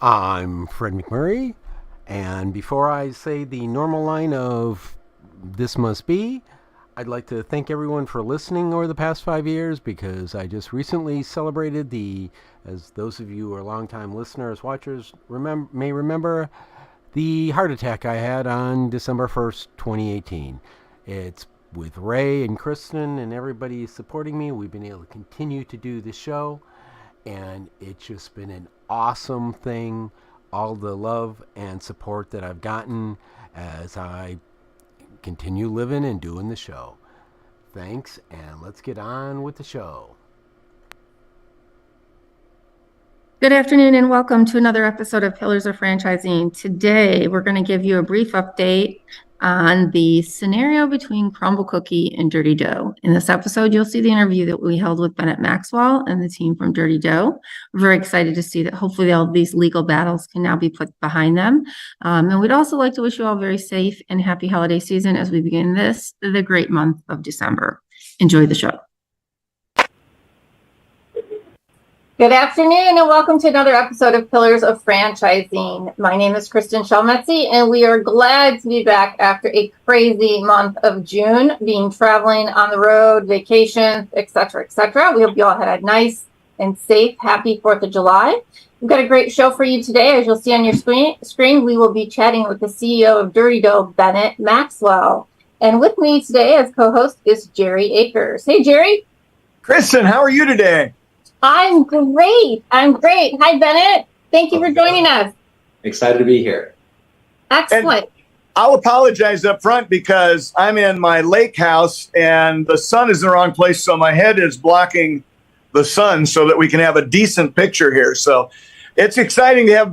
I'm Fred McMurray, and before I say the normal line of this must be, I'd like to thank everyone for listening over the past 5 years because I just recently celebrated as those of you who are longtime listeners, watchers may remember, the heart attack I had on December 1st, 2018. It's with Ray and Kristin and everybody supporting me. We've been able to continue to do the show, and it's just been an awesome thing. All the love and support that I've gotten as I continue living and doing the show. Thanks, and let's get on with the show. Good afternoon and welcome to another episode of Pillars of Franchising. Today, we're going to give you a brief update on the scenario between Crumble Cookie and Dirty Dough. In this episode, you'll see the interview that we held with Bennett Maxwell and the team from Dirty Dough. We're very excited to see that hopefully all these legal battles can now be put behind them. And we'd also like to wish you all a very safe and happy holiday season as we begin the great month of December. Enjoy the show. Good afternoon and welcome to another episode of Pillars of Franchising. My name is Kristin Selmeczy and we are glad to be back after a crazy month of June, traveling on the road, vacations, etc., etc. We hope you all had a nice and safe, happy 4th of July. We've got a great show for you today. As you'll see on your screen, we will be chatting with the CEO of Dirty Dough, Bennett Maxwell. And with me today as co-host is Jerry Akers. Hey, Jerry. Kristin, how are you today? I'm great. Hi, Bennett. Thank you for joining us. Excited to be here. Excellent. And I'll apologize up front because I'm in my lake house and the sun is in the wrong place, so my head is blocking the sun so that we can have a decent picture here. So it's exciting to have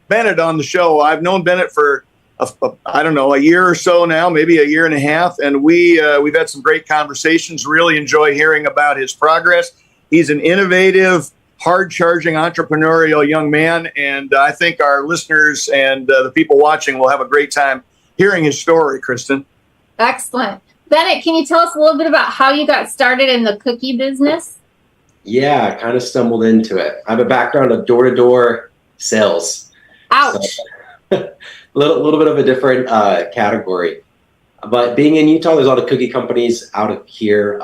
Bennett on the show. I've known Bennett for, a year or so now, maybe a year and a half, and we've had some great conversations. Really enjoy hearing about his progress. He's an innovative, hard-charging, entrepreneurial young man, and I think our listeners and the people watching will have a great time hearing his story, Kristin. Excellent. Bennett, can you tell us a little bit about how you got started in the cookie business? Yeah, I kind of stumbled into it. I have a background of door-to-door sales. Ouch. So, little bit of a different category. But being in Utah, there's a lot of cookie companies out of here.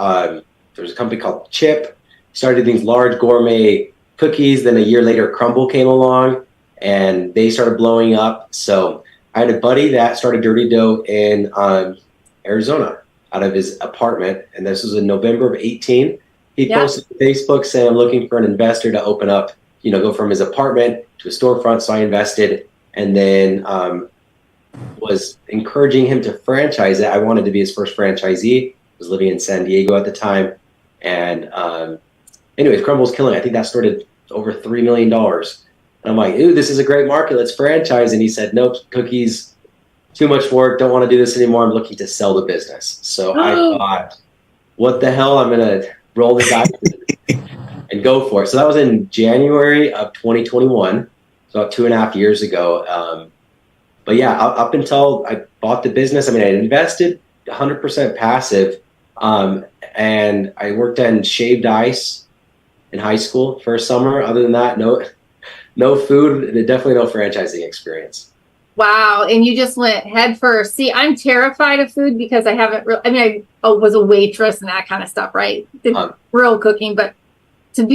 There's a company called Chip. Started these large gourmet cookies. Then a year later, Crumble came along and they started blowing up. So I had a buddy that started Dirty Dough in Arizona out of his apartment. And this was in November of 18. He posted to Facebook saying, I'm looking for an investor to open up, go from his apartment to a storefront. So I invested and then was encouraging him to franchise it. I wanted to be his first franchisee. I was living in San Diego at the time. And anyways, Crumble's killing it. I think that started over $3 million. And I'm like, ooh, this is a great market. Let's franchise. And he said, nope, cookies, too much work. Don't want to do this anymore. I'm looking to sell the business. So I thought, what the hell? I'm going to roll the dice and go for it. So that was in January of 2021. So about 2.5 years ago. But yeah, up until I bought the business, I invested 100% passive. And I worked in shaved ice in high school for a summer. Other than that, no food, definitely no franchising experience. Wow. And you just went head first. See, I'm terrified of food because I haven't I was a waitress and that kind of stuff, right? Real cooking, but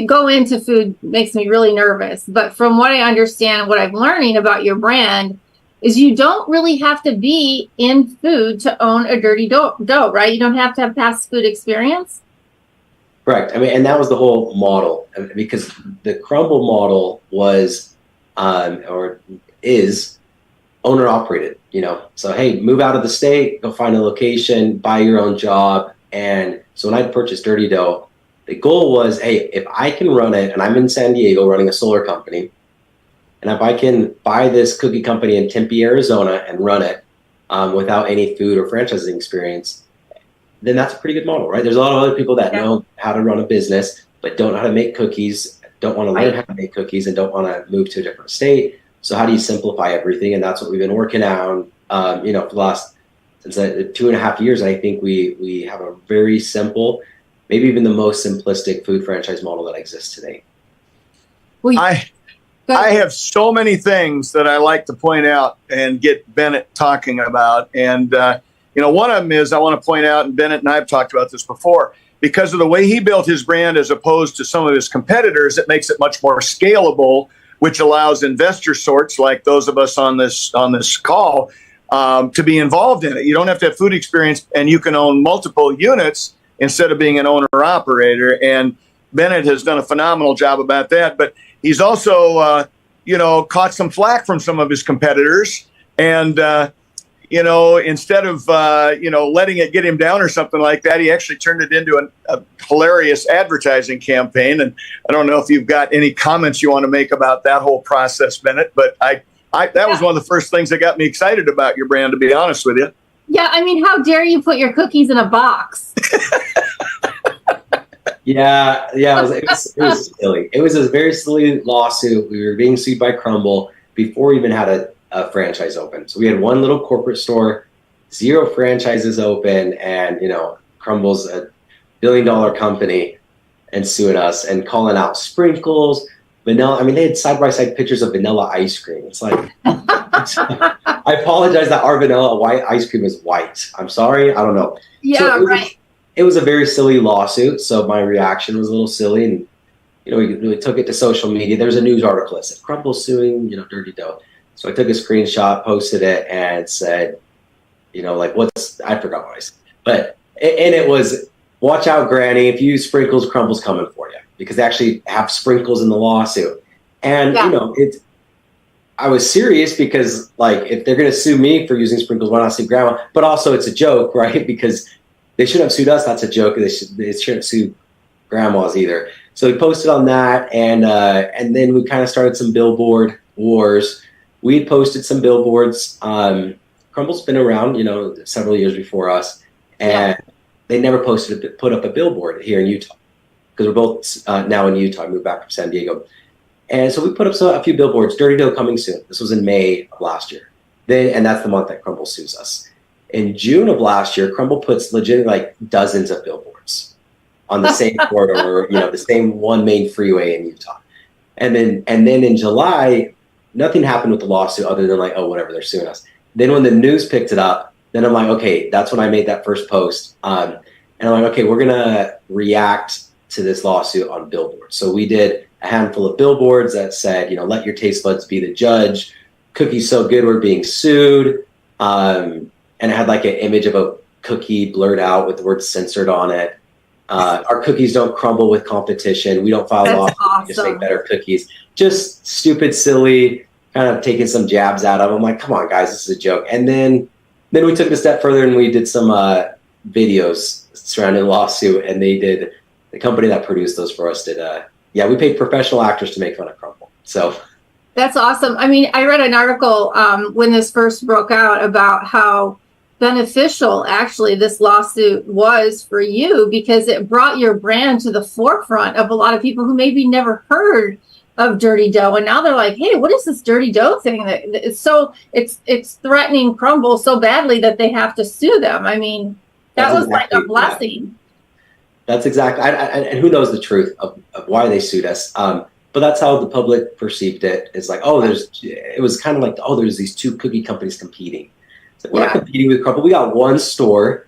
go into food makes me really nervous. But from what I understand, what I'm learning about your brand is you don't really have to be in food to own a Dirty Dough, right? You don't have to have past food experience. Correct. And that was the whole model, because the Crumble model was, or is, owner operated, So, hey, move out of the state, go find a location, buy your own job. And so when I purchased Dirty Dough, the goal was, hey, if I can run it, and I'm in San Diego running a solar company, and if I can buy this cookie company in Tempe, Arizona, and run it without any food or franchising experience, then that's a pretty good model, right? There's a lot of other people that know how to run a business, but don't know how to make cookies, don't want to learn how to make cookies, and don't want to move to a different state. So how do you simplify everything? And that's what we've been working on, for the last, since 2.5 years. I think we have a very simple, maybe even the most simplistic food franchise model that exists today. Well, I have so many things that I like to point out and get Bennett talking about. And, one of them is I want to point out, and Bennett and I have talked about this before, because of the way he built his brand as opposed to some of his competitors, it makes it much more scalable, which allows investor sorts like those of us on this call to be involved in it. You don't have to have food experience, and you can own multiple units instead of being an owner-operator. And Bennett has done a phenomenal job about that. But he's also, caught some flack from some of his competitors. And, instead of, letting it get him down or something like that, he actually turned it into a hilarious advertising campaign. And I don't know if you've got any comments you want to make about that whole process, Bennett, but that was one of the first things that got me excited about your brand, to be honest with you. Yeah, I mean, how dare you put your cookies in a box? Yeah, it was silly. It was a very silly lawsuit. We were being sued by Crumble before we even had a franchise open. So we had one little corporate store, 0 franchises open, and Crumble's a billion-dollar company and suing us and calling out sprinkles, vanilla. I mean, they had side-by-side pictures of vanilla ice cream. It's like, I apologize that our vanilla white ice cream is white. I'm sorry. I don't know. Yeah, right. It was a very silly lawsuit, so my reaction was a little silly, and we took it to social media. There was a news article that said Crumble suing Dirty Dough. So I took a screenshot, posted it, and said, I forgot what I said, and it was, watch out, Granny, if you use sprinkles, Crumble's coming for you, because they actually have sprinkles in the lawsuit. And I was serious because if they're going to sue me for using sprinkles, why not sue Grandma? But also it's a joke, right? Because they shouldn't have sued us. That's a joke. They shouldn't sue grandmas either. So we posted on that, and then we kind of started some billboard wars. We posted some billboards. Crumble's been around, several years before us, and they never put up a billboard here in Utah, because we're both now in Utah. I moved back from San Diego, and so we put up a few billboards. Dirty Dough coming soon. This was in May of last year. And that's the month that Crumble sues us. In June of last year, Crumble puts legit dozens of billboards on the same corridor, the same one main freeway in Utah. And then in July, nothing happened with the lawsuit other than whatever, they're suing us. Then when the news picked it up, then I'm like, okay, that's when I made that first post. And I'm like, okay, we're going to react to this lawsuit on billboards. So we did a handful of billboards that said, let your taste buds be the judge. Cookies so good, we're being sued. And it had an image of a cookie blurred out with the word censored on it. Our cookies don't crumble with competition. We don't file lawsuits. Awesome. Just make better cookies. Just stupid, silly, kind of taking some jabs out of them. I'm like, come on, guys, this is a joke. And then we took it a step further and we did some videos surrounding the lawsuit. And the company that produced those for us we paid professional actors to make fun of Crumble. So that's awesome. I mean, I read an article when this first broke out about how beneficial actually this lawsuit was for you, because it brought your brand to the forefront of a lot of people who maybe never heard of Dirty Dough, and now they're like, hey, what is this Dirty Dough thing that it's threatening Crumble so badly that they have to sue them? I mean, that was exactly, a blessing. Yeah. That's exactly, and who knows the truth of why they sued us. But that's how the public perceived it. It's it was kind of there's these two cookie companies competing. We're not competing with Crumble. We got one store,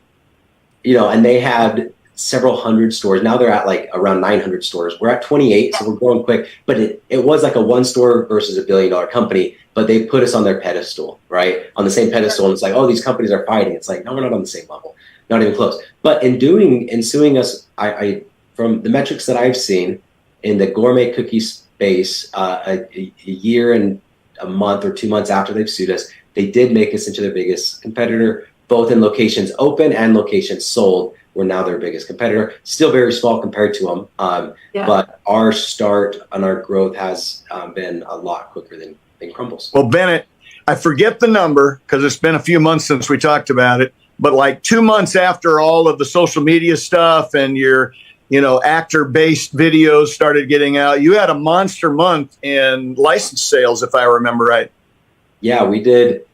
and they had several hundred stores. Now they're at around 900 stores. We're at 28, so we're growing quick. But it was a one store versus a $1 billion company, but they put us on their pedestal, right? On the same pedestal. And it's these companies are fighting. It's no, we're not on the same level. Not even close. But in suing us, I from the metrics that I've seen in the gourmet cookie space, a year and a month or 2 months after they've sued us, they did make us into their biggest competitor, both in locations open and locations sold. We're now their biggest competitor. Still very small compared to them, but our start and our growth has been a lot quicker than Crumble's. Well, Bennett, I forget the number because it's been a few months since we talked about it, but 2 months after all of the social media stuff and your actor-based videos started getting out, you had a monster month in license sales, if I remember right. Yeah, we did.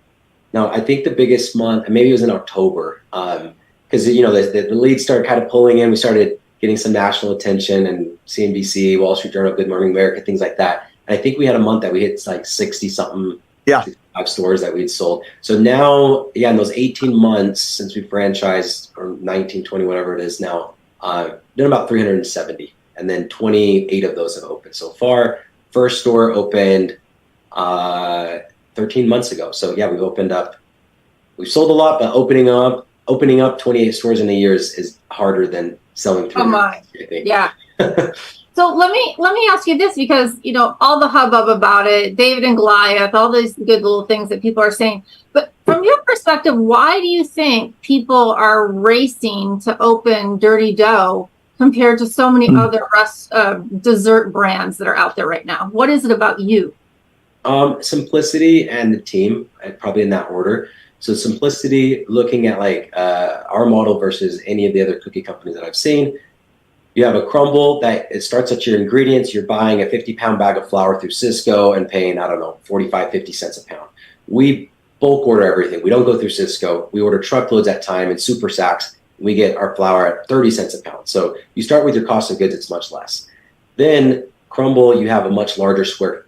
No, I think the biggest month, maybe it was in October, because the leads started kind of pulling in. We started getting some national attention and CNBC, Wall Street Journal, Good Morning America, things like that. And I think we had a month that we hit like 60 something, Yeah. 65 stores that we'd sold. So now, yeah, in those 18 months since we franchised, or 19, 20, whatever it is now, done about 370. And then 28 of those have opened so far. First store opened 13 months ago. So yeah, we've sold a lot, but opening up 28 stores in a year is harder than selling through. Oh my. I think. Yeah. So let me ask you this, because all the hubbub about it, David and Goliath, all these good little things that people are saying. But from your perspective, why do you think people are racing to open Dirty Dough compared to so many other dessert brands that are out there right now? What is it about you? Simplicity and the team, probably in that order. So simplicity, looking at like our model versus any of the other cookie companies that I've seen. You have a crumble that it starts at your ingredients. You're buying a 50-pound bag of flour through Cisco and paying, 45, 50 cents a pound. We bulk order everything. We don't go through Cisco. We order truckloads at time in super sacks. We get our flour at 30 cents a pound. So you start with your cost of goods, it's much less. Then crumble, you have a much larger square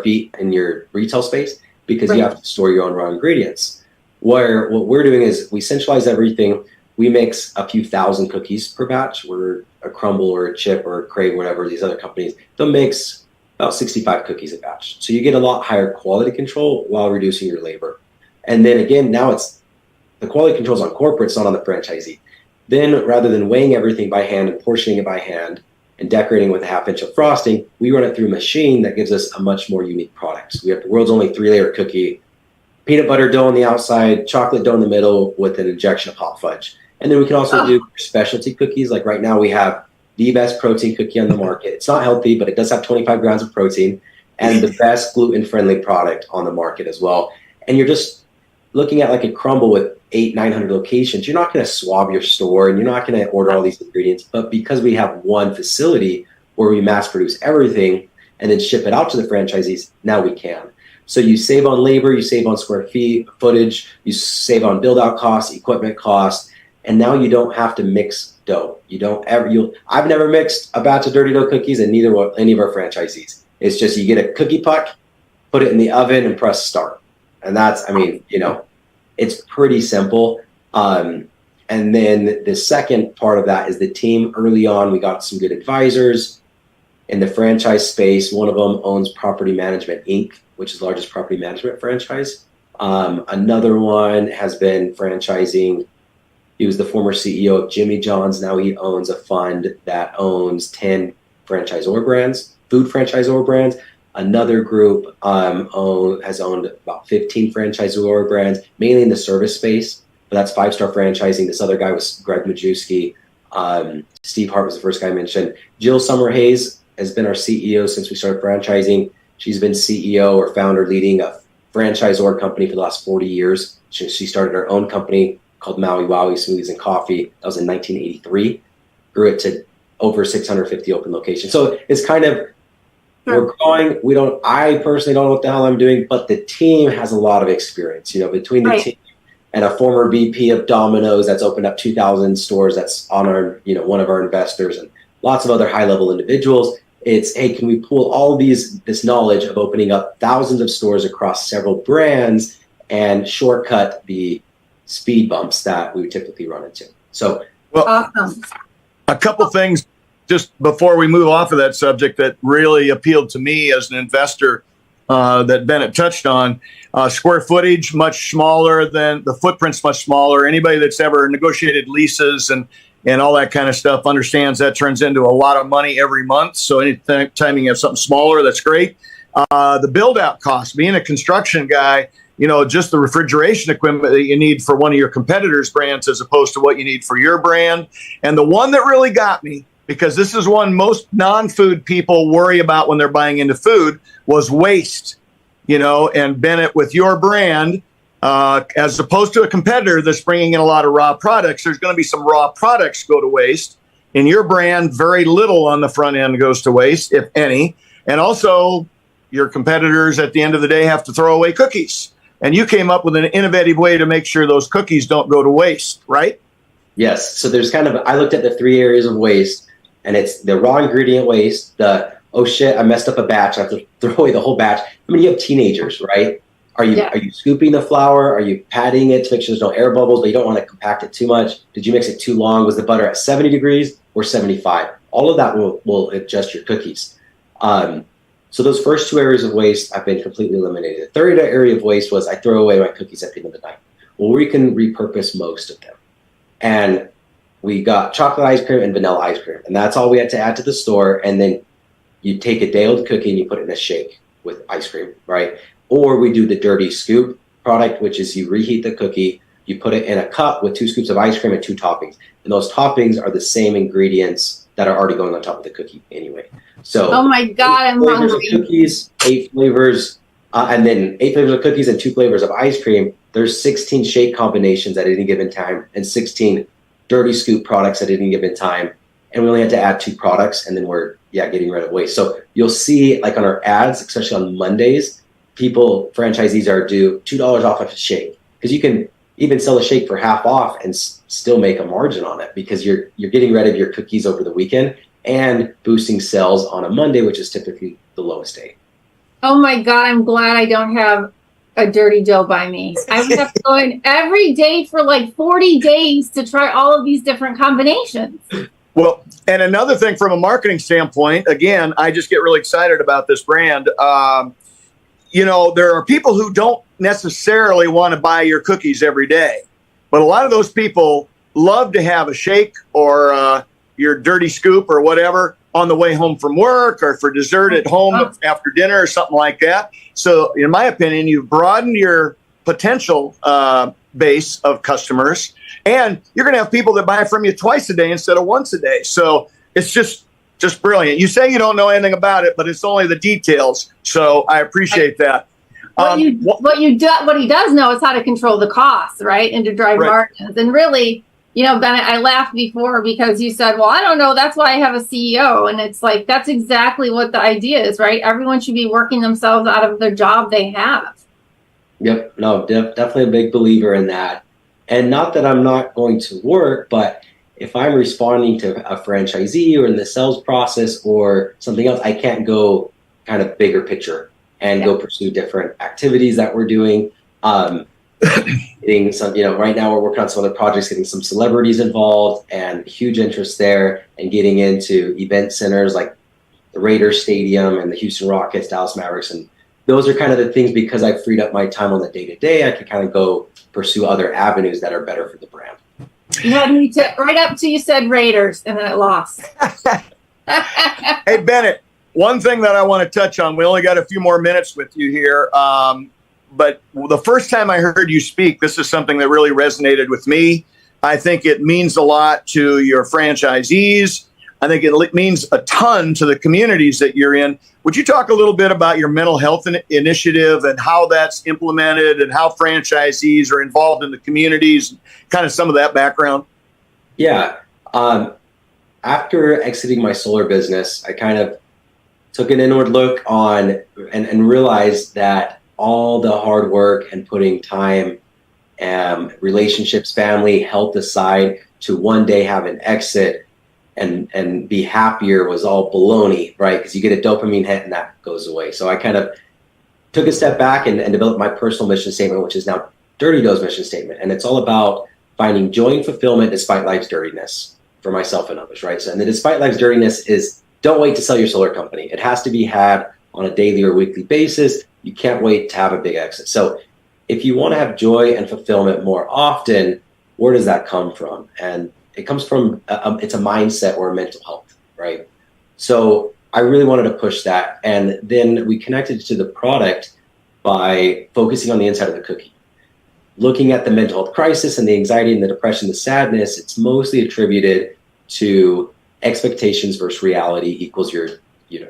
feet in your retail space, because you have to store your own raw ingredients. Where what we're doing is we centralize everything. We mix a few thousand cookies per batch, where a crumble or a chip or a crave, whatever, these other companies, they'll mix about 65 cookies a batch. So you get a lot higher quality control while reducing your labor. And then again, now it's the quality control's on corporate, it's not on the franchisee. Then rather than weighing everything by hand and portioning it by hand and decorating with a half-inch of frosting, we run it through a machine that gives us a much more unique product. So we have the world's only 3-layer cookie, peanut butter dough on the outside, chocolate dough in the middle with an injection of hot fudge. And then we can also do specialty cookies. Like right now we have the best protein cookie on the market. It's not healthy, but it does have 25 grams of protein, and the best gluten-friendly product on the market as well. And you're just looking at like a crumble with 800-900 locations. You're not going to swab your store, and you're not going to order all these ingredients. But because we have one facility where we mass produce everything and then ship it out to the franchisees, now we can. So you save on labor, you save on square feet, footage, you save on build-out costs, equipment costs, and now you don't have to mix dough. I've never mixed a batch of Dirty Dough cookies, and neither will any of our franchisees. It's just you get a cookie puck, put it in the oven, and press start. And that's, it's pretty simple. And then the second part of that is the team. Early on, we got some good advisors in the franchise space. One of them owns Property Management Inc., which is the largest property management franchise. Another one has been franchising. He was the former CEO of Jimmy John's. Now he owns a fund that owns 10 franchisor brands, food franchisor brands. Another group has owned about 15 franchisor brands, mainly in the service space. But that's 5-star franchising. This other guy was Greg Majewski. Steve Hart was the first guy I mentioned. Jill Summer-Hayes has been our CEO since we started franchising. She's been CEO or founder leading a franchisor company for the last 40 years. She started her own company called Maui Wowie Smoothies and Coffee. That was in 1983. Grew it to over 650 open locations. So it's kind of, we're growing. I personally don't know what the hell I'm doing, but the team has a lot of experience, between the team and a former VP of Domino's that's opened up 2,000 stores. That's on our, one of our investors, and lots of other high-level individuals. It's, hey, can we pool all of this knowledge of opening up thousands of stores across several brands and shortcut the speed bumps that we would typically run into? So, awesome. A couple things just before we move off of that subject that really appealed to me as an investor that Bennett touched on. Square footage, much smaller than the footprint's much smaller. Anybody that's ever negotiated leases and all that kind of stuff understands that turns into a lot of money every month. So anytime you have something smaller, that's great. The build out cost, being a construction guy, just the refrigeration equipment that you need for one of your competitors' brands as opposed to what you need for your brand. And the one that really got me, because this is one most non-food people worry about when they're buying into food, was waste. And Bennett, with your brand, as opposed to a competitor that's bringing in a lot of raw products, there's going to be some raw products go to waste. In your brand, very little on the front end goes to waste, if any. And also, your competitors at the end of the day have to throw away cookies. And you came up with an innovative way to make sure those cookies don't go to waste, right? Yes. So there's I looked at the 3 areas of waste, and it's the raw ingredient waste, the oh shit, I messed up a batch, I have to throw away the whole batch. I mean, you have teenagers, right? Are you scooping the flour? Are you patting it to make sure there's no air bubbles, but you don't want to compact it too much? Did you mix it too long? Was the butter at 70 degrees or 75? All of that will adjust your cookies. So those first 2 areas of waste have been completely eliminated. The third area of waste was I throw away my cookies at the end of the night. Well, we can repurpose most of them. And we got chocolate ice cream and vanilla ice cream. And that's all we had to add to the store. And then you take a day-old cookie and you put it in a shake with ice cream, right? Or we do the dirty scoop product, which is you reheat the cookie, you put it in a cup with 2 scoops of ice cream and 2 toppings. And those toppings are the same ingredients that are already going on top of the cookie anyway. So, oh my God, I'm hungry. Cookies, 8 flavors, and then 8 flavors of cookies and 2 flavors of ice cream. There's 16 shake combinations at any given time and 16 dirty scoop products at any given time. And we only had to add 2 products, and then we're getting rid of waste. So you'll see, like on our ads, especially on Mondays, franchisees are due $2 off of a shake, because you can even sell a shake for half off and still make a margin on it, because you're getting rid of your cookies over the weekend and boosting sales on a Monday, which is typically the lowest day. Oh my God, I'm glad I don't have a dirty dough by me. I would have to go in every day for like 40 days to try all of these different combinations. Well, and another thing from a marketing standpoint, again, I just get really excited about this brand. There are people who don't necessarily want to buy your cookies every day, but a lot of those people love to have a shake or your dirty scoop or whatever on the way home from work or for dessert at home after dinner or something like that. So in my opinion, you've broadened your potential base of customers, and you're going to have people that buy from you twice a day instead of once a day. So it's just brilliant. You say you don't know anything about it, but it's only the details. So I appreciate that. What he does know is how to control the costs, right? And to drive margins. And really, Bennett, I laughed before because you said, well, I don't know. That's why I have a CEO. And it's like, that's exactly what the idea is, right? Everyone should be working themselves out of their job they have. Yep. No, definitely a big believer in that. And not that I'm not going to work, but if I'm responding to a franchisee or in the sales process or something else, I can't go kind of bigger picture and go pursue different activities that we're doing. Getting some, right now we're working on some other projects, getting some celebrities involved, and huge interest there, and getting into event centers like the Raiders Stadium and the Houston Rockets, Dallas Mavericks. And those are kind of the things, because I've freed up my time on the day-to-day, I can kind of go pursue other avenues that are better for the brand. You had me right up to you said Raiders, and then it lost. Hey, Bennett, one thing that I want to touch on, we only got a few more minutes with you here, but the first time I heard you speak, this is something that really resonated with me. I think it means a lot to your franchisees. I think it means a ton to the communities that you're in. Would you talk a little bit about your mental health initiative and how that's implemented and how franchisees are involved in the communities, kind of some of that background? Yeah. After exiting my solar business, I kind of took an inward look on and realized that all the hard work and putting time, relationships, family, health aside to one day have an exit and be happier was all baloney, right? Because you get a dopamine hit and that goes away. So I kind of took a step back and developed my personal mission statement, which is now Dirty Dough's mission statement. And it's all about finding joy and fulfillment despite life's dirtiness for myself and others, right? So, and the despite life's dirtiness is, don't wait to sell your solar company. It has to be had on a daily or weekly basis. You can't wait to have a big exit. So if you want to have joy and fulfillment more often, where does that come from? And it comes from, it's a mindset or a mental health, right? So I really wanted to push that. And then we connected to the product by focusing on the inside of the cookie. Looking at the mental health crisis and the anxiety and the depression, the sadness, it's mostly attributed to expectations versus reality equals your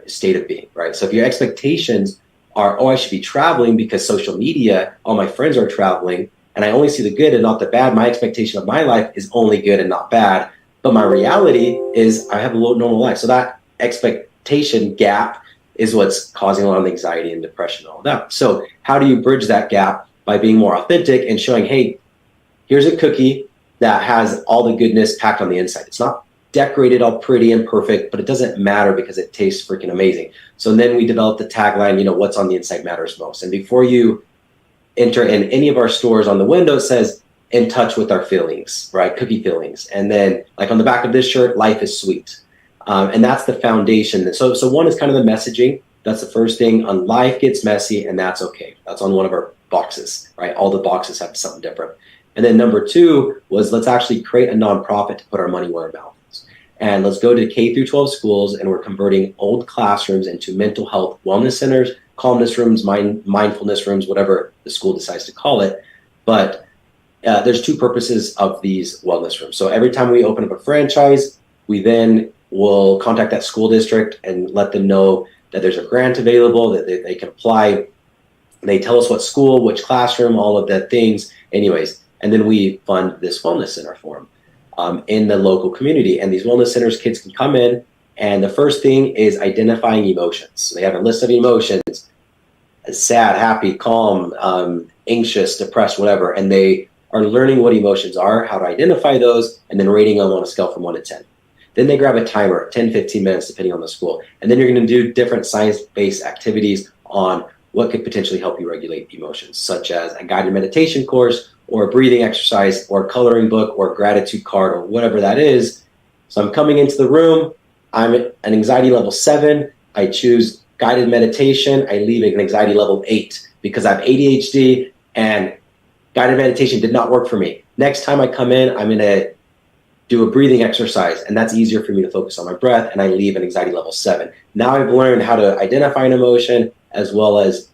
state of being, right? So if your expectations are, I should be traveling because social media, all my friends are traveling, and I only see the good and not the bad. My expectation of my life is only good and not bad. But my reality is I have a low normal life. So that expectation gap is what's causing a lot of anxiety and depression and all that. So how do you bridge that gap? By being more authentic and showing, hey, here's a cookie that has all the goodness packed on the inside. It's not decorated all pretty and perfect, but it doesn't matter because it tastes freaking amazing. So then we developed the tagline, what's on the inside matters most. And before you enter in any of our stores, on the window it says, in touch with our feelings, right? Cookie feelings. And then like on the back of this shirt, life is sweet. And that's the foundation. So one is kind of the messaging. That's the first thing. On life gets messy, and that's okay. That's on one of our boxes, right? All the boxes have something different. And then number 2 was, let's actually create a nonprofit to put our money where our mouth is. And let's go to K through 12 schools, and we're converting old classrooms into mental health wellness centers, calmness rooms, mindfulness rooms, whatever the school decides to call it. But there's 2 purposes of these wellness rooms. So every time we open up a franchise, we then will contact that school district and let them know that there's a grant available, that they can apply. They tell us what school, which classroom, all of that things. Anyways, and then we fund this wellness center for them in the local community. And these wellness centers, kids can come in, and the first thing is identifying emotions. So they have a list of emotions: sad, happy, calm, anxious, depressed, whatever. And they are learning what emotions are, how to identify those, and then rating them on a scale from 1 to 10. Then they grab a timer, 10, 15 minutes, depending on the school. And then you're going to do different science-based activities on what could potentially help you regulate emotions, such as a guided meditation course, or a breathing exercise, or a coloring book, or a gratitude card, or whatever that is. So I'm coming into the room. I'm at an anxiety level 7. I choose guided meditation. I leave at an anxiety level 8 because I have ADHD, and guided meditation did not work for me. Next time I come in, I'm going to do a breathing exercise, and that's easier for me to focus on my breath, and I leave an anxiety level 7. Now I've learned how to identify an emotion, as well as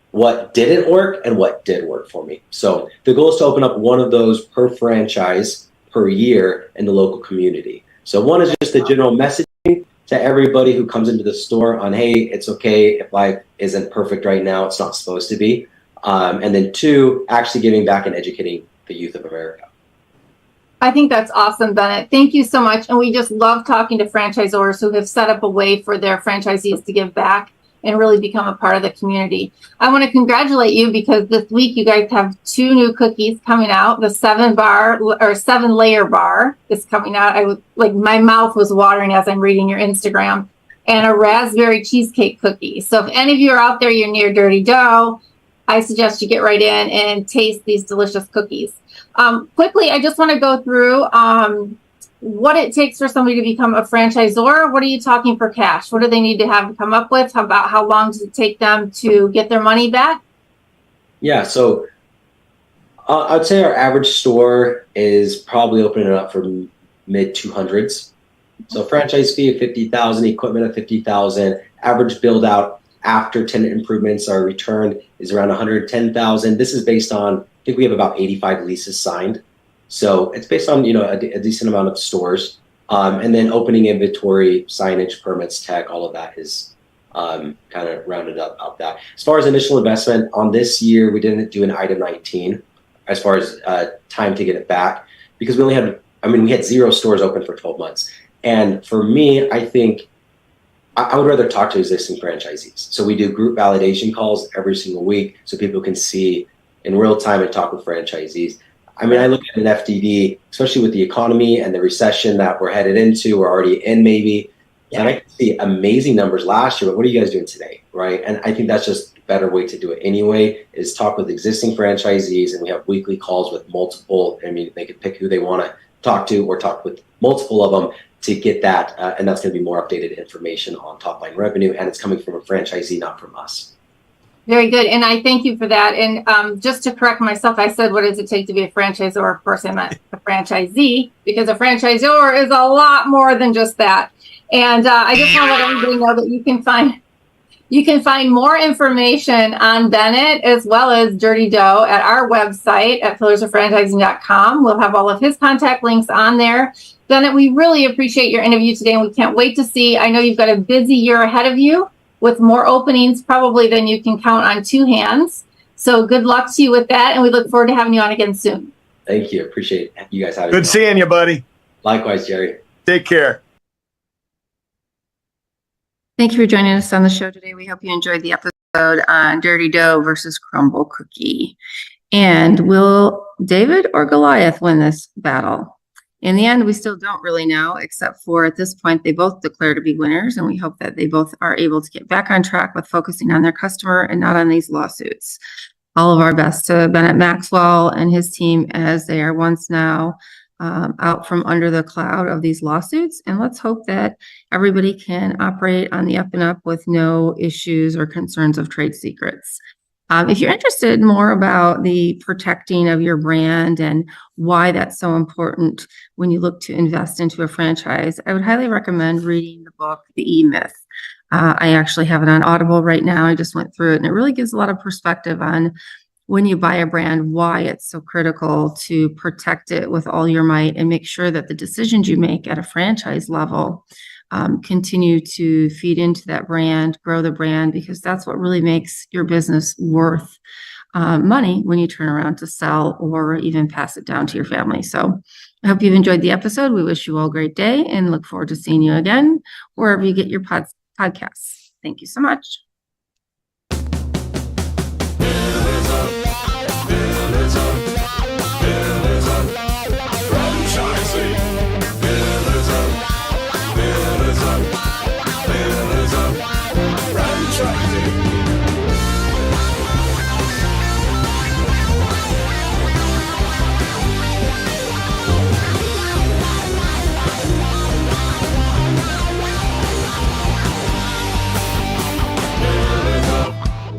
what didn't work and what did work for me. So the goal is to open up one of those per franchise per year in the local community. So one is just the general messaging to everybody who comes into the store on, hey, it's okay if life isn't perfect right now, it's not supposed to be. And then 2, actually giving back and educating the youth of America. I think that's awesome, Bennett. Thank you so much. And we just love talking to franchisors who have set up a way for their franchisees to give back and really become a part of the community. I want to congratulate you because this week you guys have 2 new cookies coming out. The 7-layer bar is coming out. My mouth was watering as I'm reading your Instagram, and a raspberry cheesecake cookie. So if any of you are out there, you're near Dirty Dough, I suggest you get right in and taste these delicious cookies. Quickly, I just want to go through what it takes for somebody to become a franchisor. What are you talking for cash? What do they need to have to come up with? How long does it take them to get their money back? Yeah, so I'd say our average store is probably opening up for mid 200s. So franchise fee of $50,000, equipment of $50,000, average build out after tenant improvements are returned is around $110,000. This is based on, I think we have about 85 leases signed. So it's based on, a decent amount of stores. And then opening inventory, signage, permits, tech, all of that is kind of rounded up that. As far as initial investment on this year, we didn't do an item 19 as far as time to get it back, because we had 0 stores open for 12 months. And for me, I think I would rather talk to existing franchisees. So we do group validation calls every single week so people can see in real time and talk with franchisees. I look at an FDD, especially with the economy and the recession that we're headed into, we're already in maybe, and I can see amazing numbers last year, but what are you guys doing today, right? And I think that's just a better way to do it anyway, is talk with existing franchisees, and we have weekly calls with multiple, they can pick who they want to talk to or talk with multiple of them to get that, and that's going to be more updated information on top line revenue, and it's coming from a franchisee, not from us. Very good. And I thank you for that. And just to correct myself, I said, what does it take to be a franchisor? Of course, I meant a franchisee, because a franchisor is a lot more than just that. And I just want to let everybody know that you can find more information on Bennett as well as Dirty Dough at our website at pillarsoffranchising.com. We'll have all of his contact links on there. Bennett, we really appreciate your interview today, and we can't wait to see. I know you've got a busy year ahead of you with more openings probably than you can count on 2 hands. So good luck to you with that, and we look forward to having you on again soon. Thank you. Appreciate you guys having me. Good seeing you, buddy. Likewise, Jerry. Take care. Thank you for joining us on the show today. We hope you enjoyed the episode on Dirty Dough versus Crumble Cookie. And will David or Goliath win this battle? In the end, we still don't really know, except for at this point, they both declare to be winners, and we hope that they both are able to get back on track with focusing on their customer and not on these lawsuits. All of our best to Bennett Maxwell and his team as they are once now out from under the cloud of these lawsuits. And let's hope that everybody can operate on the up and up with no issues or concerns of trade secrets. If you're interested more about the protecting of your brand and why that's so important when you look to invest into a franchise, I would highly recommend reading the book, The E-Myth. I actually have it on Audible right now. I just went through it, and it really gives a lot of perspective on when you buy a brand, why it's so critical to protect it with all your might and make sure that the decisions you make at a franchise level continue to feed into that brand, grow the brand, because that's what really makes your business worth money when you turn around to sell or even pass it down to your family. So I hope you've enjoyed the episode. We wish you all a great day and look forward to seeing you again wherever you get your podcasts. Thank you so much.